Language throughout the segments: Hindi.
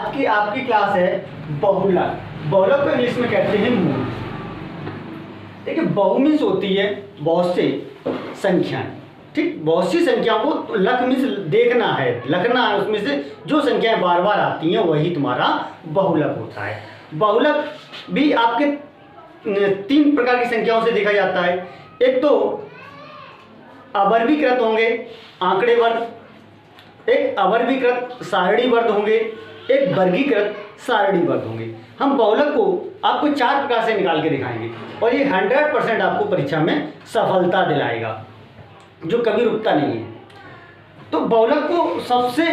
आपकी आपकी क्लास है बहुलक। बहुलक को इंग्लिश में कहते हैं मूल। देखिए बहु मीन्स होती है बहुत से संख्याएं, ठीक। बहुत सी संख्याओं को लक मीन्स देखना है, लखना है, उसमें से जो संख्याएं बार बार आती हैं वही तुम्हारा बहुलक होता है। बहुलक भी आपके 3 प्रकार की संख्याओं से देखा जाता है। एक तो अवर्गीकृत होंगे आंकड़े वर्ग, एक अवर्गीकृत सारणी वर्ग होंगे, एक वर्गीकृत सारणी वर्ग होंगे। हम बहुलक को आपको 4 प्रकार से निकाल के दिखाएंगे और ये 100% आपको परीक्षा में सफलता दिलाएगा, जो कभी रुकता नहीं है। तो बहुलक को सबसे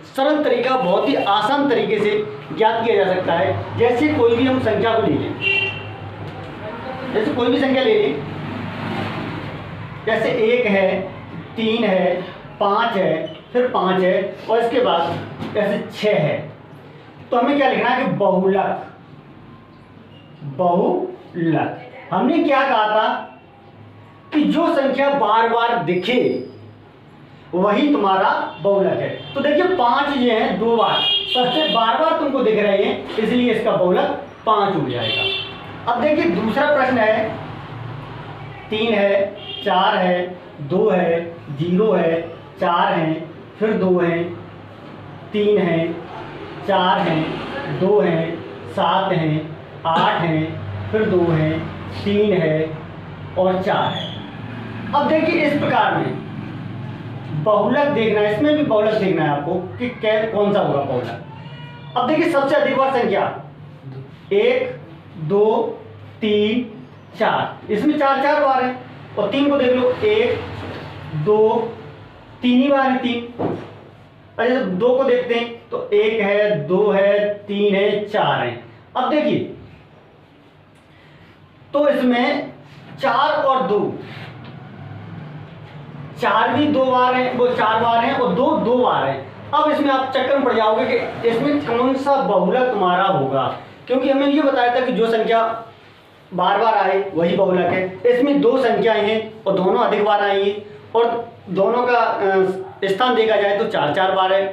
सरल तरीका, बहुत ही आसान तरीके से ज्ञात किया जा सकता है। जैसे कोई भी हम संख्या को ले लें, जैसे कोई भी संख्या ले लें, जैसे 1 है, 3 है, 5 है, फिर 5 है और इसके बाद जैसे 6 है, तो हमें क्या लिखना है कि बहुलक। बहुलक हमने क्या कहा था कि जो संख्या बार बार दिखे वही तुम्हारा बहुलक है। तो देखिए 5 ये हैं 2 बार, सबसे बार बार तुमको दिख रहे हैं, इसलिए इसका बहुलक 5 हो जाएगा। अब देखिए दूसरा प्रश्न है, 3 है, 4 है, 2 है, 0 है, 4 है, फिर 2 है, 3 है, 4 है, 2 है, 7 है, 8 है, फिर 2 है, 3 है और 4 है। अब देखिए इस प्रकार में बहुलक देखना है, इसमें भी बहुलक देखना है आपको कि कौन सा होगा बहुलक। अब देखिए सबसे अधिक बार संख्या 1, 2, 3, 4, इसमें 4 बार है। और 3 को देख लो, 1, 2, 3 ही बार है 3। अच्छा 2 को देखते हैं तो 1 है, 2 है, 3 है, 4 है। अब देखिए तो इसमें 4 और 2, 4 भी 2 बार है, वो 4 बार है और 2 बार है। अब इसमें आप चक्कर में पड़ जाओगे कि इसमें कौन सा बहुलक तुम्हारा होगा, क्योंकि हमें ये बताया था कि जो संख्या बार बार आए वही बहुलक है। इसमें 2 संख्याएं हैं और दोनों अधिक बार आई हैं और दोनों का स्थान देखा जाए तो 4 बार है।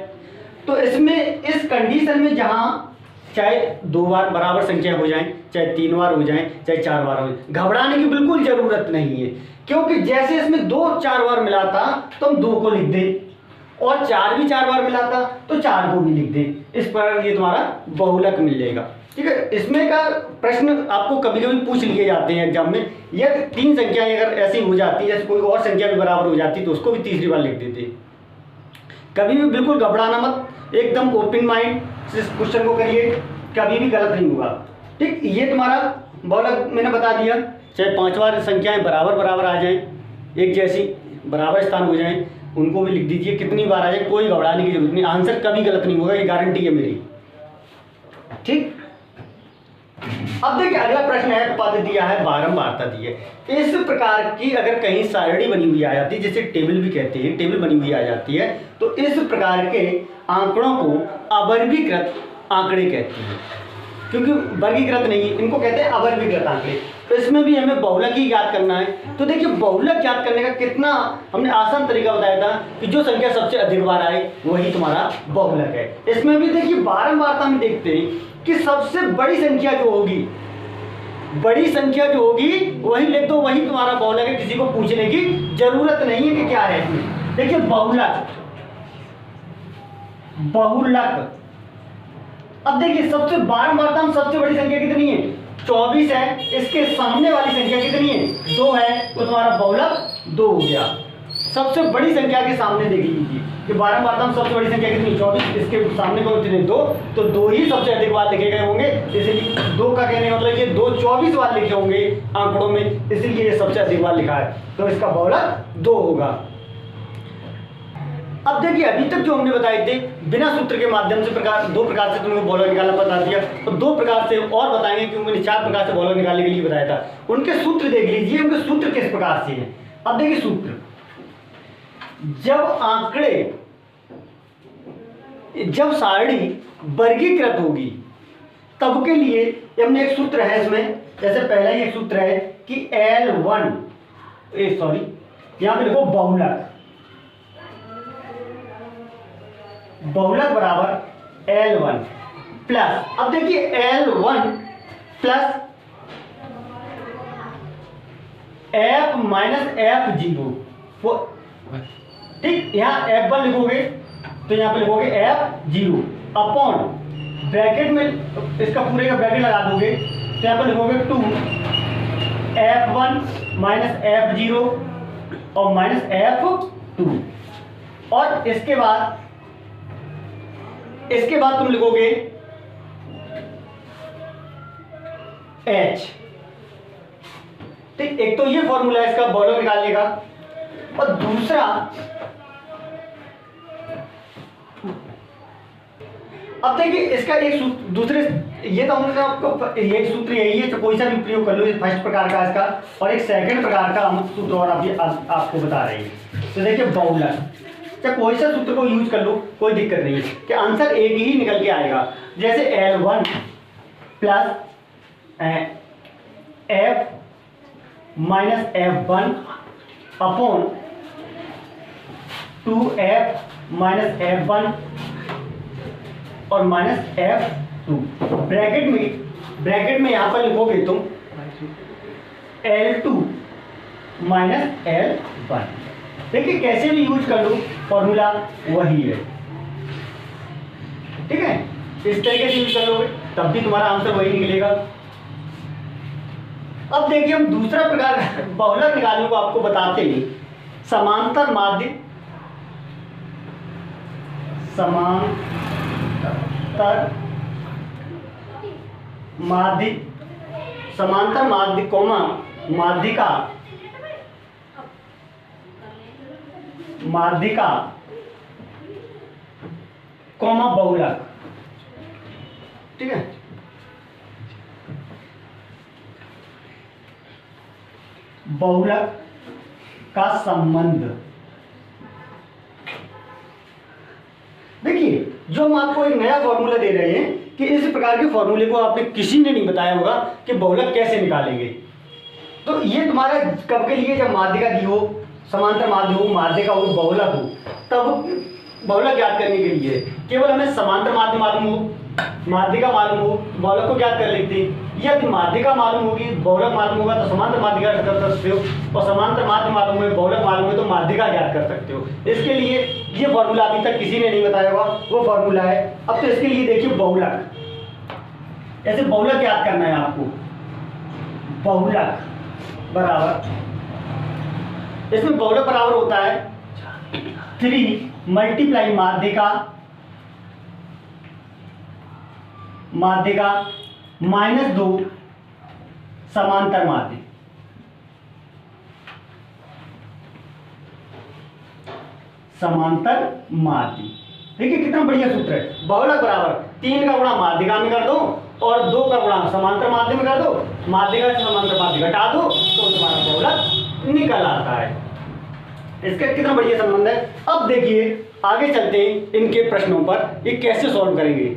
तो इसमें इस कंडीशन में जहां चाहे 2 बार बराबर संख्या हो जाए, चाहे 3 बार हो जाए, चाहे 4 बार हो जाए, घबराने की बिल्कुल जरूरत नहीं है, क्योंकि जैसे इसमें 2-4 बार मिला था तो हम 2 को लिख दें और 4 भी 4 बार मिला था तो 4 को भी लिख दें। इस पर ये तुम्हारा बहुलक मिल जाएगा, ठीक है। इसमें का प्रश्न आपको कभी कभी पूछ लिए जाते हैं एग्जाम में, यह 3 संख्याएं अगर ऐसी हो जाती है, जैसे कोई और संख्या भी बराबर हो जाती तो उसको भी तीसरी बार लिख देते। कभी भी बिल्कुल घबराना मत, एकदम ओपन माइंड से इस क्वेश्चन को करिए, कभी भी गलत नहीं होगा, ठीक। ये तुम्हारा बहुलक मैंने बता दिया। चाहे 5 बार संख्याएं बराबर आ जाएं, एक जैसी बराबर स्थान हो जाएं, उनको भी लिख दीजिए। कितनी बार आ जाए कोई घबराने की जरूरत नहीं, आंसर कभी गलत नहीं होगा, ये गारंटी है मेरी, ठीक। अब देखिए अगला प्रश्न है, पद दिया है, बारंबारता दी है। इस प्रकार की अगर कहीं सारणी बनी हुई आ जाती है, जिसे टेबल भी कहते हैं, टेबल बनी हुई आ जाती है, तो इस प्रकार के आंकड़ों को अवर्गीकृत आंकड़े कहते हैं, क्योंकि वर्गीकृत नहीं, इनको कहते हैं अवर्गीकृत आंकड़े। तो इसमें भी हमें बहुलक ही याद करना है। तो देखिए बहुलक याद करने का कितना हमने आसान तरीका बताया था कि जो संख्या सबसे अधिक बार आए वही तुम्हारा बहुलक है। इसमें भी देखिए बारंबारता में देखते हैं कि सबसे बड़ी संख्या जो होगी, बड़ी संख्या जो होगी वही लिख दो, वही तुम्हारा बहुलक है, किसी को पूछने की जरूरत नहीं है कि क्या है इसमें। देखिए बहुलक, बहुलक। अब देखिए सबसे बारंबारता में सबसे बड़ी संख्या कितनी है, 24 है। इसके सामने वाली संख्या कितनी है, 2 है, तो तुम्हारा बहुलक 2 हो गया। सबसे बड़ी संख्या के सामने देख लीजिए कि बारंबारता में सबसे बड़ी संख्या कितनी, 24, इसके सामने कौन कितने 2, तो 2 ही सबसे अधिक बार लिखे गए होंगे, इसलिए 2 का कहने का मतलब ये 2 24 बार लिखे होंगे आंकड़ों में, इसलिए ये सबसे अधिक बार लिखा है, तो इसका बहुलक 2 होगा। अब देखिए अभी तक जो हमने बताए थे बिना सूत्र के माध्यम से 2 प्रकार से तुमको बहुलक निकालना बता दिया, तो 2 प्रकार से और बताएंगे, क्योंकि मैंने 4 प्रकार से बहुलक निकालने के लिए बताया था। उनके सूत्र देख लीजिए, उनके सूत्र किस प्रकार से हैं। अब देखिए सूत्र, जब सारणी वर्गीकृत होगी तब के लिए हमने एक सूत्र है इसमें, जैसे पहला ही एक सूत्र है कि L1 यहाँ पे लिखो बहुलक, बहुलक बराबर L1। प्लस, अब देखिए L1 plus F minus F0, वो ठीक, यहाँ F1 लिखोगे तो यहाँ पे लिखोगे F0 अपॉन ब्रैकेट में इसका पूरे का ब्रैकेट लगा दोगे तो यहाँ पे लिखोगे 2 F1 माइनस F0 और माइनस F2, और इसके बाद तुम लिखोगे H। ठीक, एक तो ये फॉर्मूला है इसका बॉलोग निकालने का, और दूसरा अब देखिए इसका एक सूत्र दूसरे, ये तो हमने आपको ये सूत्र यही है, तो कोई सा भी प्रयोग कर लो, फर्स्ट प्रकार का इसका, और एक सेकंड प्रकार का हम सूत्र और आपको बता रहे हैं। तो देखिए बहुलक, चाहे कोई सा सूत्र को यूज कर लो, कोई दिक्कत नहीं है कि आंसर एक ही निकल के आएगा। जैसे L1 plus F minus F1 upon 2F minus F1 और माइनस F2, ब्रैकेट में यहां पर लिखोगे तुम L2 माइनस L1। देखिए कैसे भी यूज कर लो फॉर्मूला वही है, ठीक है, इस तरीके से यूज कर लोगे तब भी तुम्हारा आंसर वही निकलेगा। अब देखिए हम दूसरा प्रकार बहुलक निकालने को आपको बताते हैं, समांतर माध्य कोमा माध्यिका कोमा बहुलक, ठीक है। बहुलक का संबंध, देखिए जो हम आपको एक नया फॉर्मूला दे रहे हैं कि इस प्रकार के फॉर्मूले को आपने किसी ने नहीं बताया होगा कि बहुलक कैसे निकालेंगे। तो ये तुम्हारा कब के लिए, जब माध्यिका दी हो, समांतर माध्य हो, माध्यिका हो, बहुलक हो, तब बहुलक ज्ञात करने के लिए केवल हमें समांतर माध्य मालूम हो, माध्यिका मालूम हो, बहुलक को ज्ञात कर लेते हैं। यदि माध्यिका मालूम होगी, बहुलक मालूम होगा तो समांतर माध्यिका कर सकते हो, और समांतर माध्य मालूम है, बहुलक मालूम है तो माध्यिका ज्ञात कर सकते हो। इसके लिए ये फॉर्मूला अभी तक किसी ने नहीं बताया होगा, वो फॉर्मूला है। अब तो इसके लिए देखिए बहुलक, ऐसे बहुलक ज्ञात करना है आपको। बहुलक बराबर, इसमें बहुलक बराबर होता है 3 मल्टीप्लाई माध्यिका माइनस 2 समांतर माध्य। समांतर माध्य, देखिए कितना बढ़िया सूत्र है। बहुलक बराबर 3 का गुणा माध्यिका में कर दो और 2 का गुणा समांतर माध्य में कर दो, माध्यिका से समांतर माध्य घटा दो तो तुम्हारा बहुलक निकल आता है। इसका कितना बढ़िया संबंध है। अब देखिए आगे चलते हैं इनके प्रश्नों पर, ये कैसे सॉल्व करेंगे।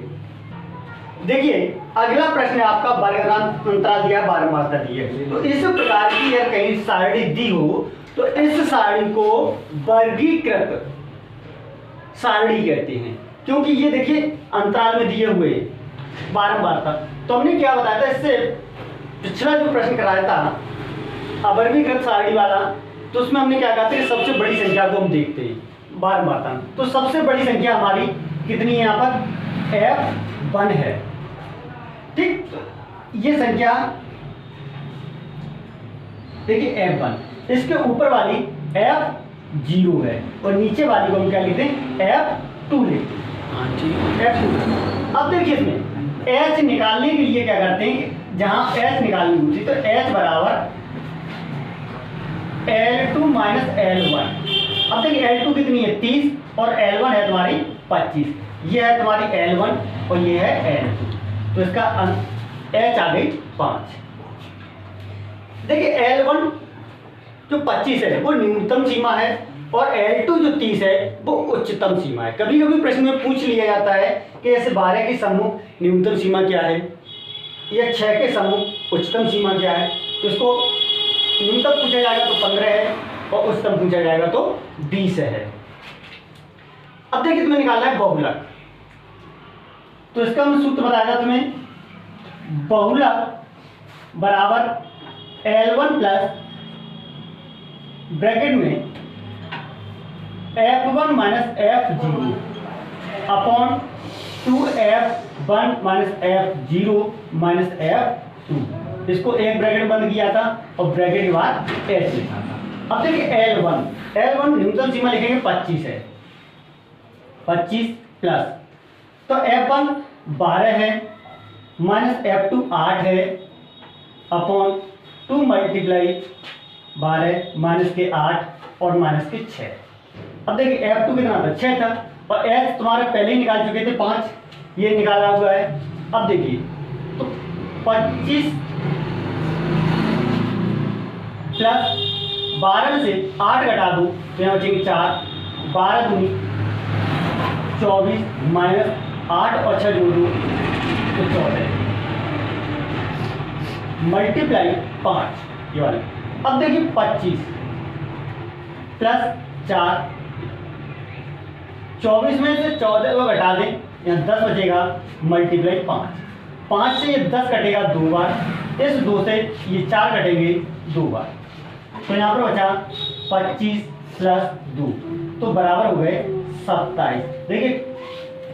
देखिए अगला प्रश्न है आपका, वर्गांतराल दिया है, बारंबारता दी है। तो इस प्रकार की अगर कहीं सारणी दी हो तो इस सारणी को वर्गीकृत सारणी कहते हैं, क्योंकि ये देखिए अंतराल में दिए हुए बारंबारता। तो हमने क्या बताया था, इससे पिछला जो प्रश्न कराया था अवर्गीकृत सारणी वाला, तो उसमें हमने क्या कहा था, सबसे बड़ी संख्या को हम देखते हैं बारंबारता। तो सबसे बड़ी संख्या हमारी कितनी है, यहाँ पर F1 है, ठीक। ये संख्या देखिए F1, इसके ऊपर वाली F0 है और नीचे वाली को हम क्या लिखते हैं, F2 लिखते हैं, F2। अब देखिए इसमें H निकालने के लिए क्या करते हैं, जहां H निकालनी होती तो H बराबर L2 माइनस L1। अब देखिए L2 कितनी है, 30, और L1 है तुम्हारी 25। ये है तुम्हारी L1 और ये है L2, तो इसका H आ गई 5। देखिए L1 जो 25 है वो न्यूनतम सीमा है, और L2 जो 30 है वो उच्चतम सीमा है। कभी कभी प्रश्न में पूछ लिया जाता है कि ऐसे 12 के समूह न्यूनतम सीमा क्या है, या 6 के समूह उच्चतम सीमा क्या है। तो इसको न्यूनतम पूछा जाएगा तो 15 है, और उच्चतम पूछा जाएगा तो 20 है। अब देखिए तुम्हें निकालना है बहुलक। तो इसका मैं सूत्र बताया था तुम्हें, बहुलक बराबर L1 प्लस ब्रैकेट में F1 minus F0 upon 2F1 minus F0 minus F2। इसको एक ब्रैकेट बंद किया था और ब्रैकेट के बाद H लिखा था। अब देखिए L1 न्यूनतम सीमा लिखेंगे 25 है, 25 प्लस, तो F1 12 है माइनस F2 8 है अपॉन 2 मल्टीप्लाई 12 माइनस के 8 और माइनस के 6। अब देखिए F2 कितना था, 6 था, और S तुम्हारे पहले ही निकाल चुके थे 5, ये निकाला हुआ है। अब देखिए तो 25 प्लस 12 में से 8 घटा दो तो यहाँ बचेंगे 4, 12 दूनी 24 माइनस 8 और 6 जोड़ दो तो 14 मल्टीप्लाई 5 ये वाले। अब देखिए 25 प्लस 4, 24 में से 14 को घटा दें, यहाँ 10 बचेगा मल्टीप्लाई 5 से ये 10 कटेगा 2 बार, इस 2 से ये 4 कटेंगे 2 बार, तो यहाँ पर बचा 25 प्लस 2 तो बराबर हो गए 27। देखिए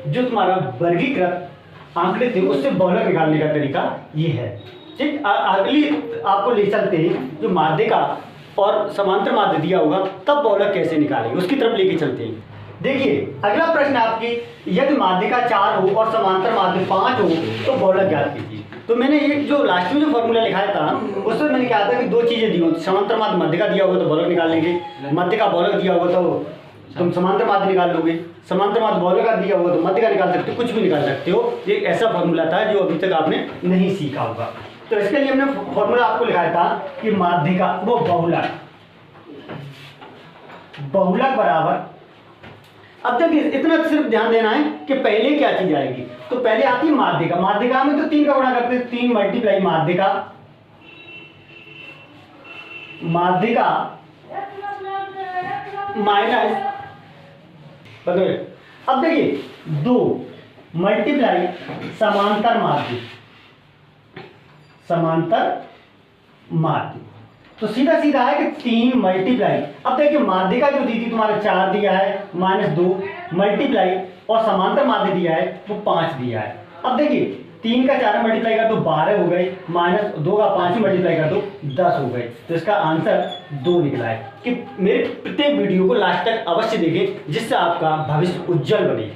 जो तुम्हारा वर्गीकृत आंकड़े थे उससे बहुलक निकालने का तरीका ये है। ठीक, अगली आपको ले चलते हैं जो माध्यिका और समांतर माध्य दिया होगा तब बहुलक कैसे निकालेंगे उसकी तरफ लेके चलते हैं। देखिए अगला प्रश्न आपकी, यदि माध्यिका 4 हो और समांतर माध्य 5 हो तो बहुलक ज्ञात कीजिए। तो मैंने ये जो लास्ट में जो फॉर्मूला लिखाया था उसमें मैंने कहा था कि 2 चीजें दी हो, समांतर माध्य माध्यिका दिया होगा तो बहुलक निकाल लेंगे, माध्यिका बहुलक दिया होगा तो तुम समांतर माध्य निकाल लोगे, समांतर माध्य बहुलक का दिया होगा तो माध्यिका निकाल सकते हो, कुछ भी निकाल सकते हो। ये ऐसा फॉर्मूला था जो अभी तक आपने नहीं सीखा होगा। तो इसके लिए हमने फॉर्मूला आपको लिखाया था कि माध्यिका वो बहुलक बराबर, अब देखिए इतना सिर्फ ध्यान देना है कि पहले क्या चीज आएगी। तो पहले आती है माध्यिका, माध्यिका में तो 3 का गुणा करते हैं, 3 मल्टीप्लाई माध्यिका माइनस, अब देखिए 2 मल्टीप्लाई समांतर माध्य, तो सीधा सीधा है कि 3 मल्टीप्लाई, अब देखिए माध्यिका जो दी थी तुम्हारा 4 दिया है माइनस 2 मल्टीप्लाई और समांतर माध्य दिया है वो 5 दिया है। अब देखिए 3 का 4 मल्टीप्लाई कर दो 12 हो गए, माइनस 2 का 5 मल्टीप्लाई कर दो 10 हो गए, तो इसका आंसर 2 निकला है। कि मेरे प्रत्येक वीडियो को लास्ट तक अवश्य देखें जिससे आपका भविष्य उज्जवल बने।